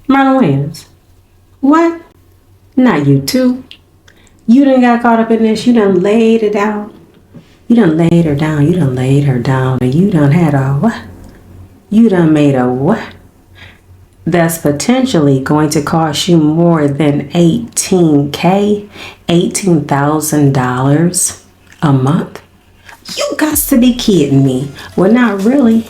Marlon Wayans. What? Not you too. You done got caught up in this. You done laid it out. You done laid her down. You done laid her down. And you done had a what? You done made a what? That's potentially going to cost you more than $18,000, $18,000 a month. You got to be kidding me. Well, not really.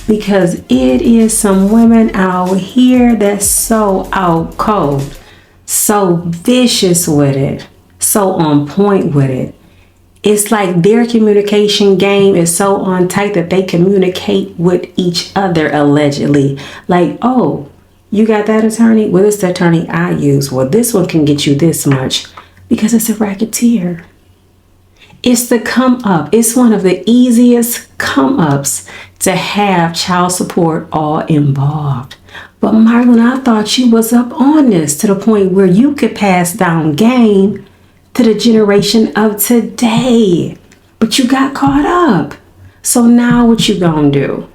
Because it is some women out here that's so out cold, so vicious with it, so on point with it. It's like their communication game is so on tight that they communicate with each other allegedly. Like, oh, you got that attorney? Well, it's the attorney I use. Well, this one can get you this much because it's a racketeer. It's the come up. It's one of the easiest come ups to have child support all involved. But Marlon, I thought you was up on this to the point where you could pass down game to the generation of today. But you got caught up. So now what you gonna do?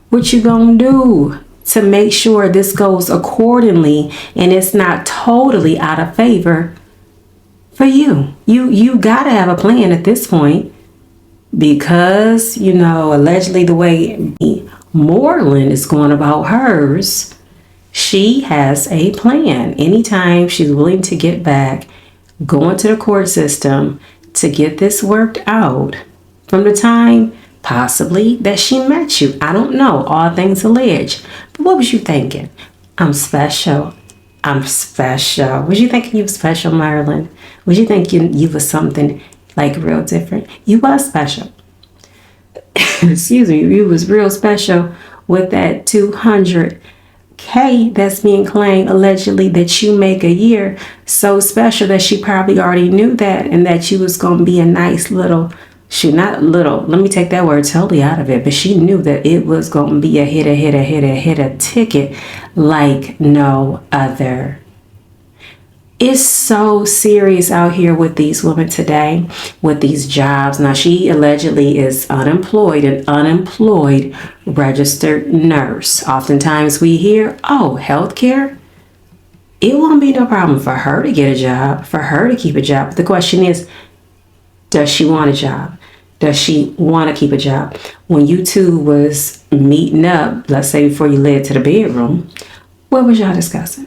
What you gonna do to make sure this goes accordingly and it's not totally out of favor for you? You gotta have a plan at this point because, you know, allegedly the way Moreland is going about hers, she has a plan. Anytime she's willing to get back, go into the court system to get this worked out from the time possibly that she met you. I don't know, all things alleged. But what was you thinking? I'm special. I'm special. Was you thinking you were special, Marlon? Was you thinking you was something like real different? You was special. Excuse me, you was real special with that 200K that's being claimed allegedly that you make a year. So special that she probably already knew that and that you was going to be a nice little, not little, let me take that word totally out of it, but she knew that it was going to be a hit ticket like no other. It's so serious out here with these women today, with these jobs. Now, she allegedly is unemployed, an unemployed registered nurse. Oftentimes we hear, oh, healthcare, it won't be no problem for her to get a job, for her to keep a job. But the question is, does she want a job? Does she want to keep a job? When you two was meeting up, let's say before you led to the bedroom, what was y'all discussing?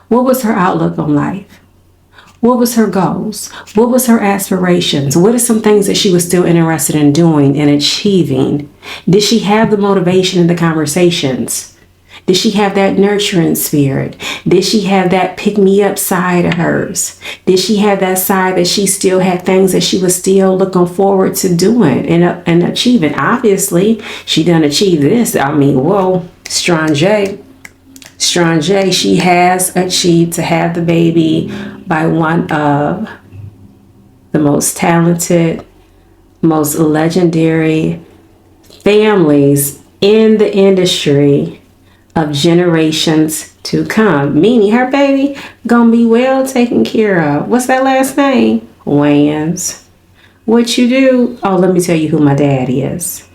What was her outlook on life? What was her goals? What was her aspirations? What are some things that she was still interested in doing and achieving? Did she have the motivation in the conversations? Did she have that nurturing spirit? Did she have that pick-me-up side of hers? Did she have that side that she still had things that she was still looking forward to doing and achieving? Obviously, she done achieve this. I mean, whoa, Strong J, she has achieved to have the baby by one of the most talented, most legendary families in the industry of generations to come. Meaning her baby gonna be well taken care of. What's that last name? Wayans. What you do? Oh, let me tell you who my daddy is.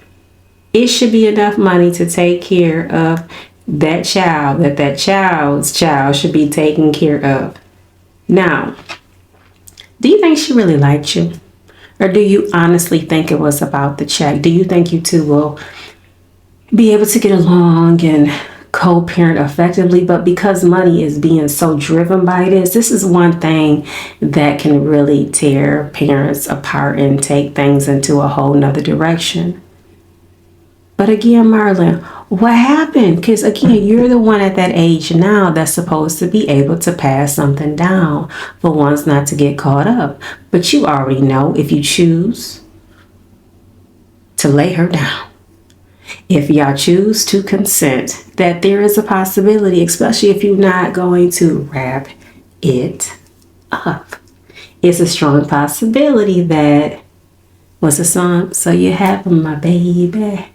It should be enough money to take care of that child, that child's child should be taken care of. Now, do you think she really liked you? Or do you honestly think it was about the check? Do you think you two will be able to get along and co-parent effectively? But because money is being so driven by this is one thing that can really tear parents apart and take things into a whole nother direction. But again, Marlon, what happened? Because again, you're the one at that age now that's supposed to be able to pass something down for ones not to get caught up. But you already know if you choose to lay her down, if y'all choose to consent, that there is a possibility, especially if you're not going to wrap it up. It's a strong possibility that, what's the song? So you have my baby,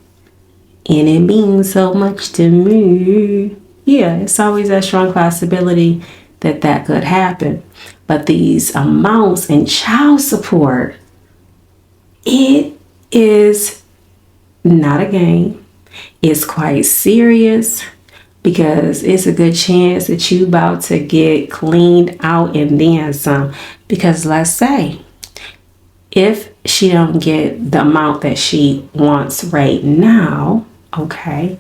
and it means so much to me. Yeah, it's always a strong possibility that that could happen. But these amounts in child support, it is not a game. It's quite serious. because it's a good chance that you about to get cleaned out and then some. Because let's say if she don't get the amount that she wants right now, okay,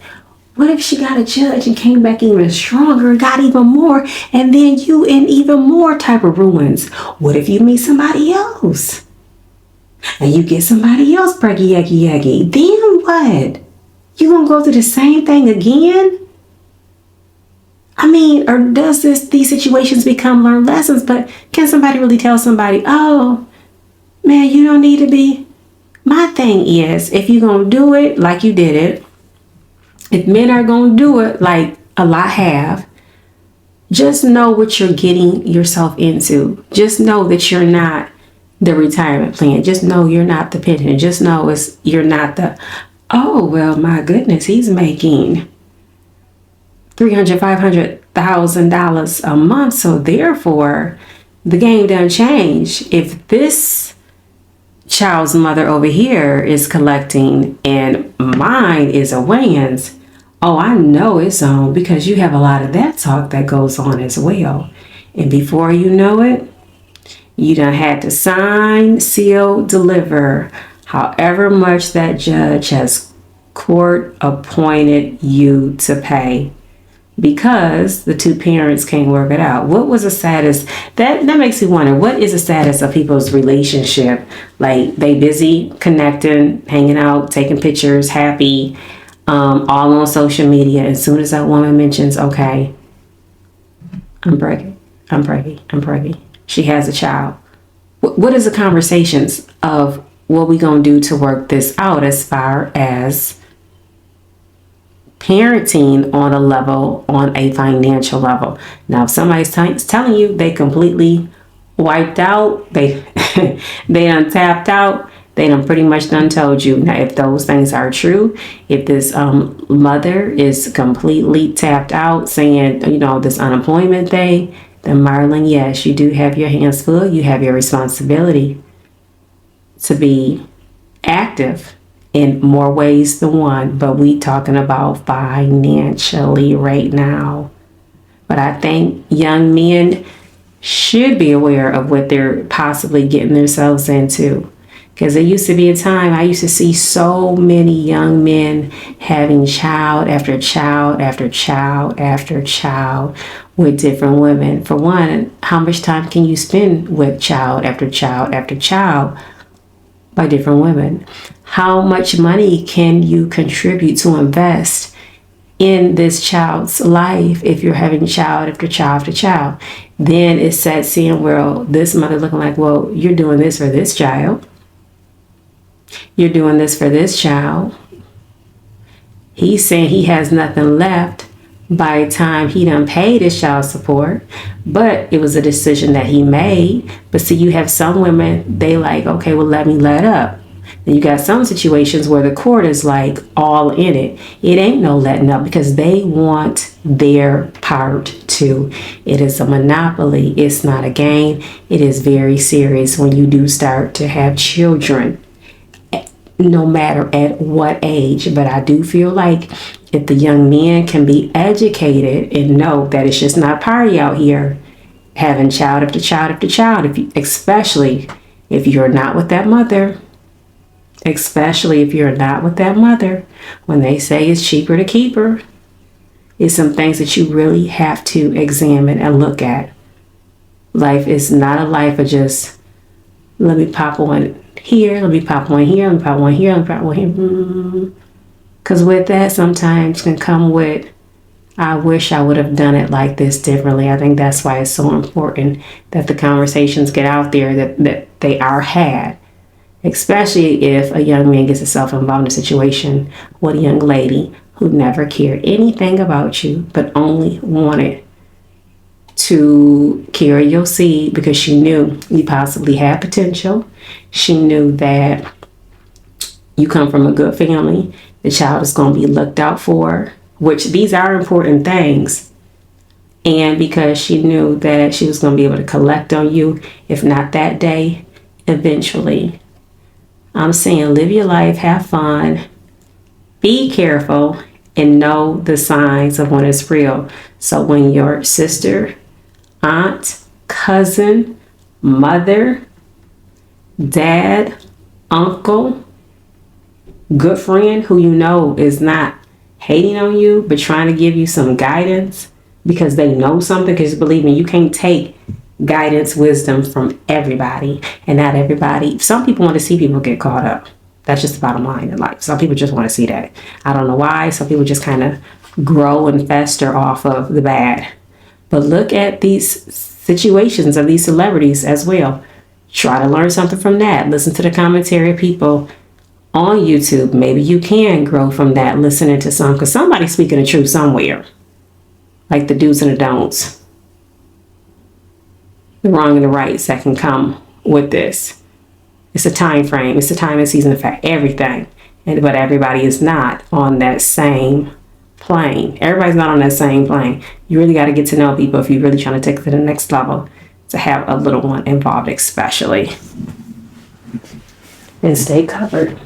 what if she got a judge and came back even stronger, got even more, and then you in even more type of ruins? What if you meet somebody else and you get somebody else breggy yaggy yaggy? Then what? You gonna go through the same thing again? I mean, or does these situations become learned lessons? But can somebody really tell somebody, oh, man, you don't need to be? My thing is, if you're going to do it like you did it, if men are going to do it like a lot have, just know what you're getting yourself into. Just know that you're not the retirement plan. Just know you're not the pension. Just know you're not the, oh, well, my goodness, he's making $300,000, $500,000 a month. So therefore, the game done changed. If this child's mother over here is collecting and mine is a Wayans, oh, I know it's on, because you have a lot of that talk that goes on as well. And before you know it, you done had to sign, seal, deliver, however much that judge has court appointed you to pay, because the two parents can't work it out. What was the status? That makes me wonder, what is the status of people's relationship? Like, they busy connecting, hanging out, taking pictures, happy, all on social media. As soon as that woman mentions, okay, I'm pregnant. She has a child. What is the conversations of what we gonna do to work this out as far as parenting on a financial level? Now, if somebody's telling you they completely wiped out, they done tapped out, they done pretty much done told you. Now, if those things are true, if this mother is completely tapped out, saying, this unemployment thing, then Marlon, yes, you do have your hands full. You have your responsibility to be active in more ways than one, but we talking about financially right now. But I think young men should be aware of what they're possibly getting themselves into, because there used to be a time I used to see so many young men having child after child after child after child with different women. For one, how much time can you spend with child after child after child by different women? How much money can you contribute to invest in this child's life if you're having child after child after child? Then it sets in, well, this mother looking like, well, you're doing this for this child. You're doing this for this child. He's saying he has nothing left by the time he done paid his child support, but it was a decision that he made. But see, you have some women, they like, okay, well, let me let up. Then you got some situations where the court is like all in it. It ain't no letting up, because they want their part too. It is a monopoly. It's not a game. It is very serious when you do start to have children, no matter at what age. But I do feel like if the young men can be educated and know that it's just not a party out here, having child after child after child, especially if you're not with that mother, when they say it's cheaper to keep her, it's some things that you really have to examine and look at. Life is not a life of just, let me pop one here, let me pop one here, let me pop one here, let me pop one here. Because with that sometimes can come with, I wish I would have done it like this differently. I think that's why it's so important that the conversations get out there, that they are had. Especially if a young man gets himself involved in a situation with a young lady who never cared anything about you, but only wanted to carry your seed because she knew you possibly had potential. She knew that you come from a good family. The child is going to be looked out for, which these are important things. And because she knew that she was going to be able to collect on you, if not that day, eventually. I'm saying live your life, have fun, be careful, and know the signs of when it's real. So when your sister, aunt, cousin, mother, dad, uncle, good friend who you know is not hating on you but trying to give you some guidance because they know something, because believe me, you can't take guidance, wisdom from everybody, and not everybody. Some people want to see people get caught up. That's just the bottom line in life. Some people just want to see that. I don't know why. Some people just kind of grow and fester off of the bad. But look at these situations of these celebrities as well. Try to learn something from that. Listen to the commentary of people on YouTube. Maybe you can grow from that, listening to some, because somebody's speaking the truth somewhere. Like the do's and the don'ts, the wrong and the rights that can come with this. It's a time frame. It's a time and season for everything. But everybody is not on that same plane. Everybody's not on that same plane. You really got to get to know people if you're really trying to take it to the next level, to have a little one involved especially. And stay covered.